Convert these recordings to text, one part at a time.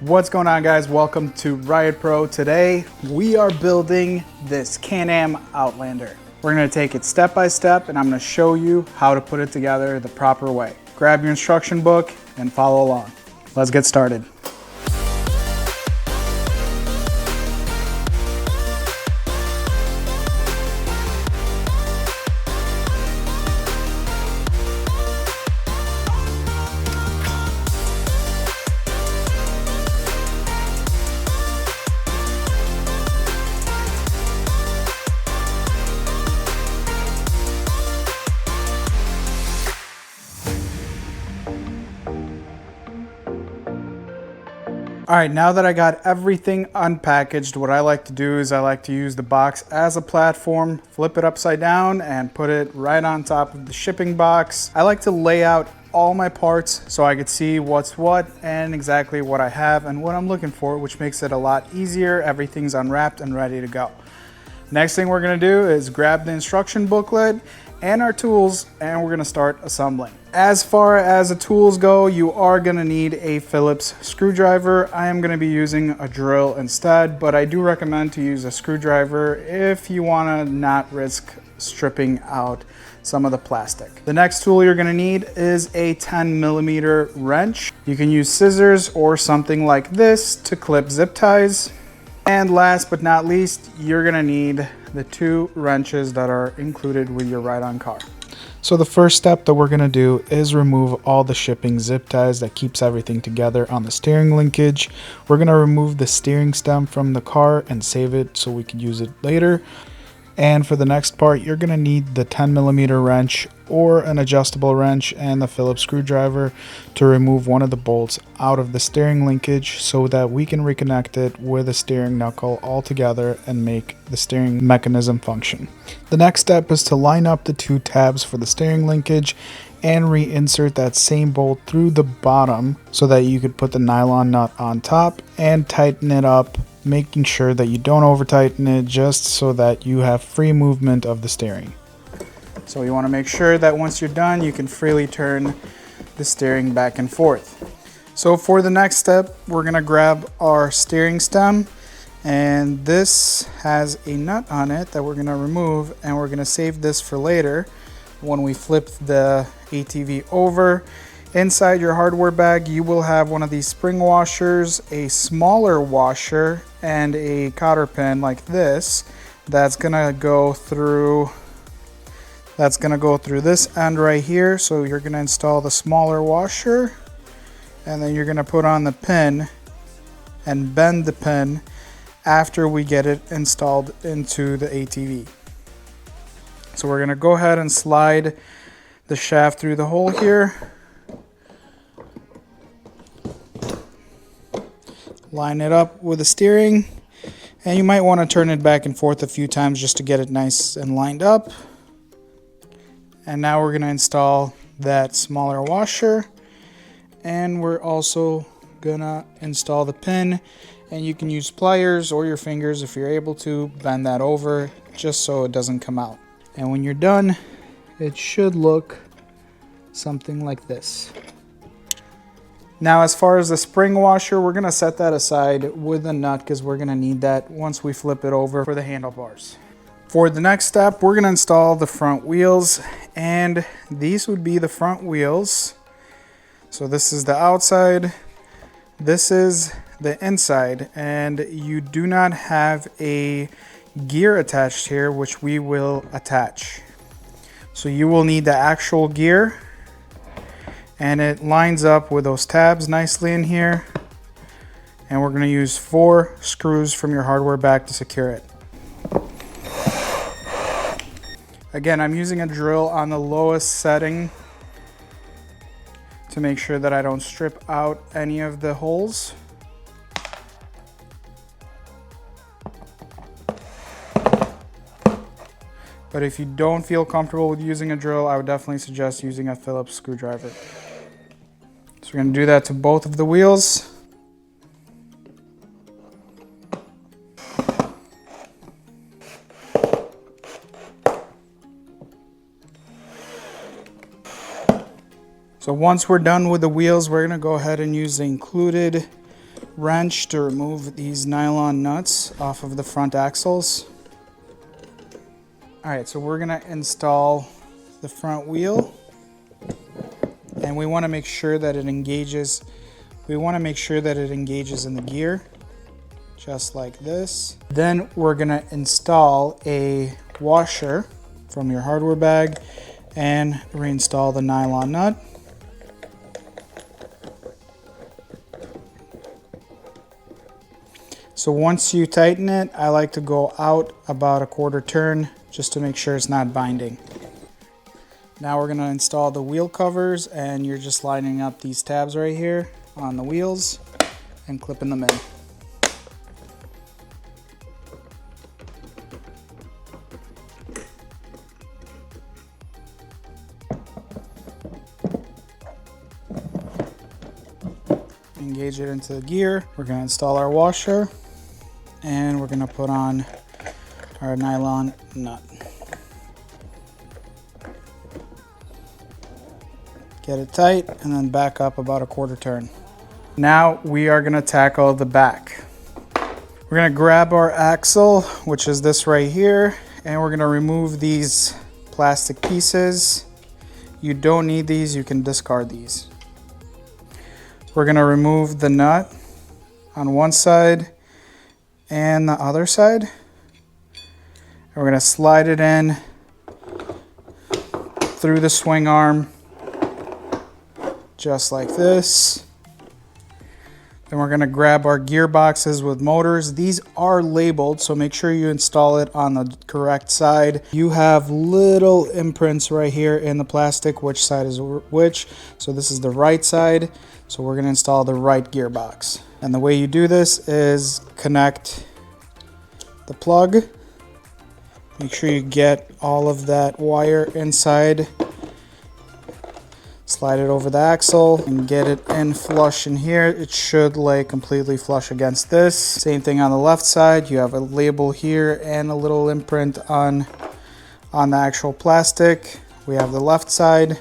What's going on, guys? Welcome to Riot Pro. Today we are building this Can-Am Outlander. We're going to take it step by step and I'm going to show you how to put it together the proper way. Grab your instruction book and follow along. Let's get started. All right, now that I got everything unpackaged, what I like to do is I like to use the box as a platform, flip it upside down and put it right on top of the shipping box. I like to lay out all my parts so I could see what's what and exactly what I have and what I'm looking for, which makes it a lot easier. Everything's unwrapped and ready to go. Next thing we're gonna do is grab the instruction booklet and our tools, and we're gonna start assembling. As far as the tools go, you are gonna need a Phillips screwdriver. I am gonna be using a drill instead, but I do recommend to use a screwdriver if you wanna not risk stripping out some of the plastic. The next tool you're gonna need is a 10mm wrench. You can use scissors or something like this to clip zip ties. And last but not least, you're gonna need the 2 wrenches that are included with your ride-on car. So the first step that we're gonna do is remove all the shipping zip ties that keeps everything together on the steering linkage. We're gonna remove the steering stem from the car and save it so we can use it later. And for the next part, you're gonna need the 10mm wrench or an adjustable wrench and the Phillips screwdriver to remove one of the bolts out of the steering linkage so that we can reconnect it with the steering knuckle all together and make the steering mechanism function. The next step is to line up the 2 tabs for the steering linkage and reinsert that same bolt through the bottom so that you could put the nylon nut on top and tighten it up, making sure that you don't over tighten it, just so that you have free movement of the steering. So you want to make sure that once you're done, you can freely turn the steering back and forth. So for the next step, we're going to grab our steering stem, and this has a nut on it that we're going to remove, and we're going to save this for later when we flip the ATV over. Inside your hardware bag, you will have one of these spring washers, a smaller washer, and a cotter pin like this that's gonna go through this end right here. So you're gonna install the smaller washer, and then you're gonna put on the pin and bend the pin after we get it installed into the ATV. So we're gonna go ahead and slide the shaft through the hole here. Line it up with the steering, and you might want to turn it back and forth a few times just to get it nice and lined up. And now we're going to install that smaller washer, and we're also going to install the pin, and you can use pliers or your fingers if you're able to bend that over just so it doesn't come out. And when you're done, it should look something like this. Now, as far as the spring washer, we're gonna set that aside with a nut because we're gonna need that once we flip it over for the handlebars. For the next step, we're gonna install the front wheels, and these would be the front wheels. So this is the outside, this is the inside, and you do not have a gear attached here, which we will attach. So you will need the actual gear, and it lines up with those tabs nicely in here, and we're going to use 4 screws from your hardware bag to secure it. Again, I'm using a drill on the lowest setting to make sure that I don't strip out any of the holes. But if you don't feel comfortable with using a drill, I would definitely suggest using a Phillips screwdriver. So we're going to do that to both of the wheels. So once we're done with the wheels, we're going to go ahead and use the included wrench to remove these nylon nuts off of the front axles. All right, so we're gonna install the front wheel, and we wanna make sure that it engages. We wanna make sure that it engages in the gear, just like this. Then we're gonna install a washer from your hardware bag and reinstall the nylon nut. So once you tighten it, I like to go out about a quarter turn just to make sure it's not binding. Now we're gonna install the wheel covers, and you're just lining up these tabs right here on the wheels and clipping them in. Engage it into the gear. We're gonna install our washer, and we're gonna put on our nylon nut. Get it tight and then back up about a quarter turn. Now we are gonna tackle the back. We're gonna grab our axle, which is this right here, and we're gonna remove these plastic pieces. You don't need these, you can discard these. We're gonna remove the nut on one side and the other side. And we're gonna slide it in through the swing arm, just like this. Then we're gonna grab our gearboxes with motors. These are labeled, so make sure you install it on the correct side. You have little imprints right here in the plastic, which side is which. So this is the right side. So we're gonna install the right gearbox. And the way you do this is connect the plug. Make sure you get all of that wire inside. Slide it over the axle and get it in flush in here. It should lay completely flush against this. Same thing on the left side. You have a label here and a little imprint on the actual plastic. We have the left side.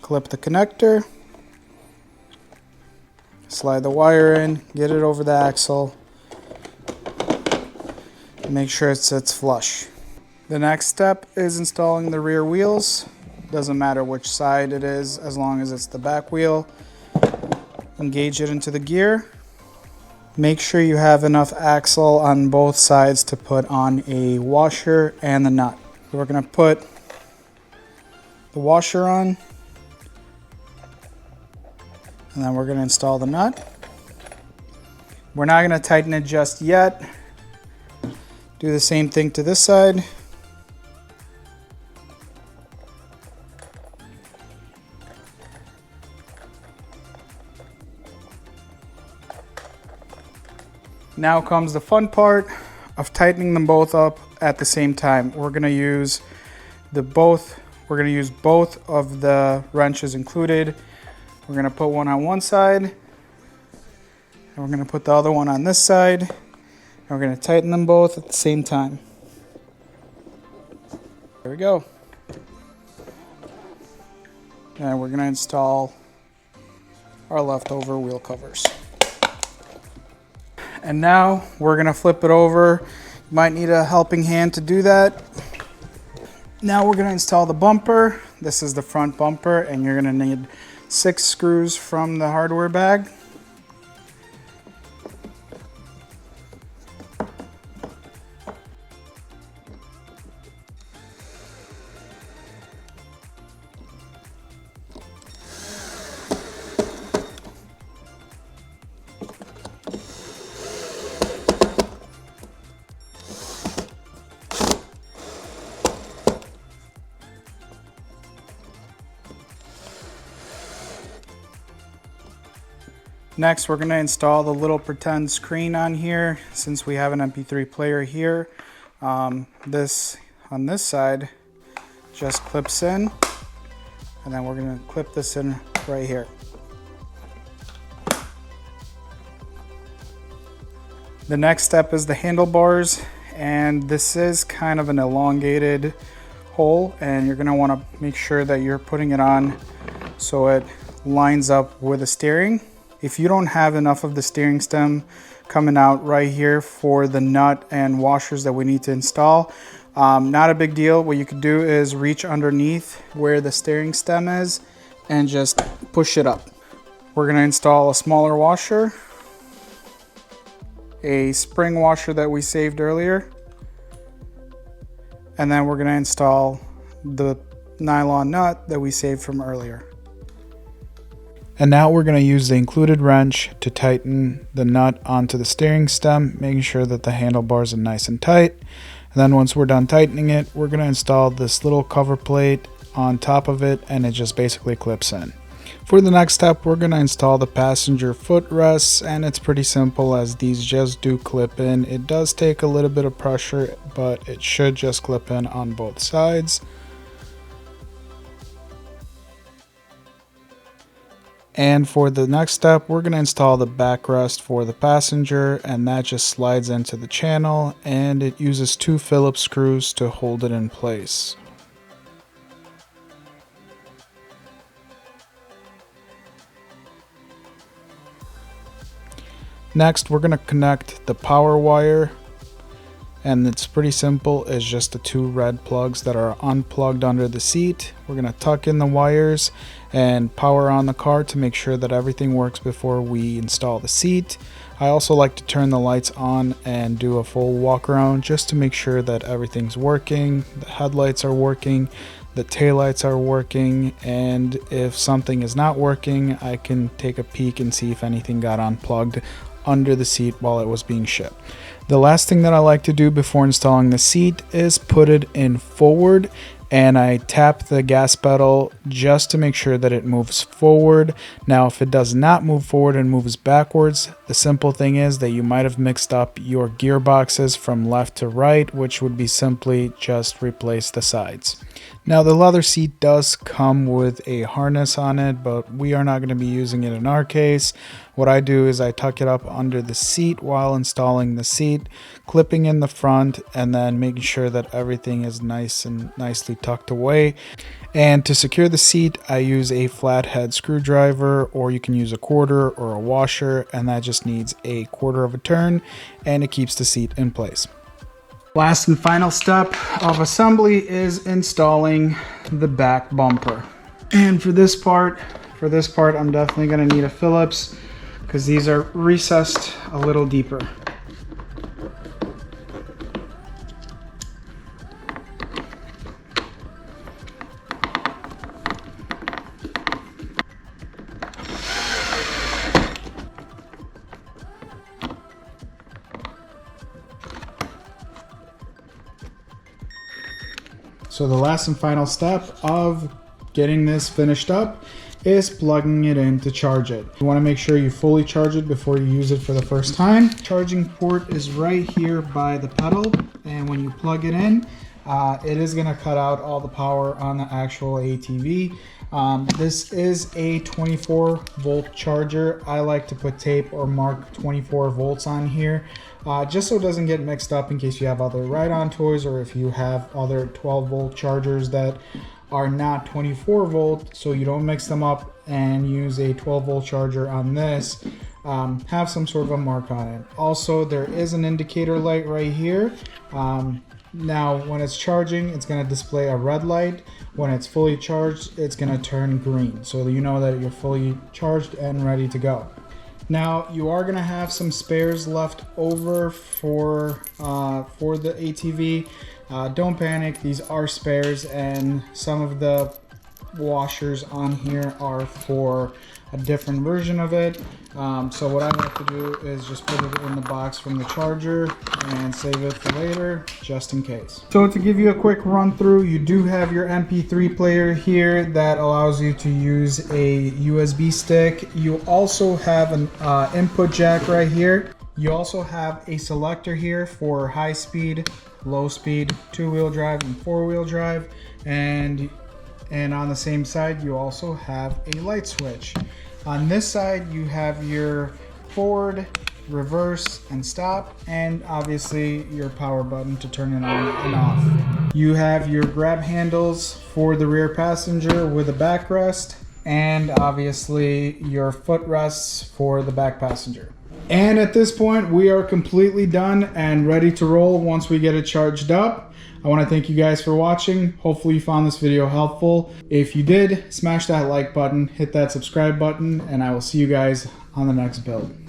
Clip the connector. Slide the wire in, get it over the axle. Make sure it sits flush. The next step is installing the rear wheels. Doesn't matter which side it is, as long as it's the back wheel. Engage it into the gear. Make sure you have enough axle on both sides to put on a washer and the nut. So we're gonna put the washer on, and then we're gonna install the nut. We're not gonna tighten it just yet. Do the same thing to this side. Now comes the fun part of tightening them both up at the same time. We're gonna use both of the wrenches included. We're gonna put one on one side, and we're gonna put the other one on this side, and we're gonna tighten them both at the same time. There we go. And we're gonna install our leftover wheel covers. And now we're gonna flip it over. You might need a helping hand to do that. Now we're gonna install the bumper. This is the front bumper, and you're gonna need 6 screws from the hardware bag. Next, we're going to install the little pretend screen on here, since we have an MP3 player here. This on this side just clips in, and then we're going to clip this in right here. The next step is the handlebars, and this is kind of an elongated hole, and you're going to want to make sure that you're putting it on so it lines up with the steering. If you don't have enough of the steering stem coming out right here for the nut and washers that we need to install, not a big deal. What you could do is reach underneath where the steering stem is and just push it up. We're going to install a smaller washer, a spring washer that we saved earlier, and then we're going to install the nylon nut that we saved from earlier. And now we're going to use the included wrench to tighten the nut onto the steering stem, making sure that the handlebars are nice and tight. And then once we're done tightening it, we're going to install this little cover plate on top of it, and it just basically clips in. For the next step, we're going to install the passenger footrests, and it's pretty simple as these just do clip in. It does take a little bit of pressure, but it should just clip in on both sides. And for the next step, we're going to install the backrest for the passenger, and that just slides into the channel, and it uses 2 Phillips screws to hold it in place. Next, we're going to connect the power wire, and it's pretty simple. It's just the 2 red plugs that are unplugged under the seat. We're going to tuck in the wires and power on the car to make sure that everything works before we install the seat. I also like to turn the lights on and do a full walk around just to make sure that everything's working. The headlights are working, the taillights are working, and if something is not working, I can take a peek and see if anything got unplugged under the seat while it was being shipped. The last thing that I like to do before installing the seat is put it in forward, and I tap the gas pedal just to make sure that it moves forward. Now, if it does not move forward and moves backwards, the simple thing is that you might have mixed up your gearboxes from left to right, which would be simply just replace the sides. Now, the leather seat does come with a harness on it, but we are not going to be using it in our case. What I do is I tuck it up under the seat while installing the seat, clipping in the front, and then making sure that everything is nice and nicely tucked away. And to secure the seat, I use a flathead screwdriver, or you can use a quarter or a washer, and that just needs a quarter of a turn, and it keeps the seat in place. Last and final step of assembly is installing the back bumper. And for this part, I'm definitely going to need a Phillips because these are recessed a little deeper. So the last and final step of getting this finished up is plugging it in to charge it. You want to make sure you fully charge it before you use it for the first time. Charging port is right here by the pedal, and when you plug it in, it is going to cut out all the power on the actual ATV. This is a 24 volt charger. I like to put tape or mark 24 volts on here, just so it doesn't get mixed up in case you have other ride-on toys, or if you have other 12 volt chargers that are not 24 volt, so you don't mix them up and use a 12 volt charger on this. Have some sort of a mark on it. Also, there is an indicator light right here. Now, when it's charging, it's going to display a red light. When it's fully charged, it's going to turn green, so you know that you're fully charged and ready to go. Now, you are going to have some spares left over for the ATV. Don't panic, these are spares, and some of the washers on here are for a different version of it. So what I like to do is just put it in the box from the charger and save it for later, just in case. So to give you a quick run through, you do have your MP3 player here that allows you to use a USB stick. You also have an input jack right here. You also have a selector here for high speed, low speed, 2-wheel drive, and 4-wheel drive, and on the same side you also have a light switch. On this side you have your forward, reverse, and stop, and obviously your power button to turn it on and off. You have your grab handles for the rear passenger with a backrest, and obviously your footrests for the back passenger. And at this point, we are completely done and ready to roll once we get it charged up. I want to thank you guys for watching. Hopefully you found this video helpful. If you did, smash that like button, hit that subscribe button, and I will see you guys on the next build.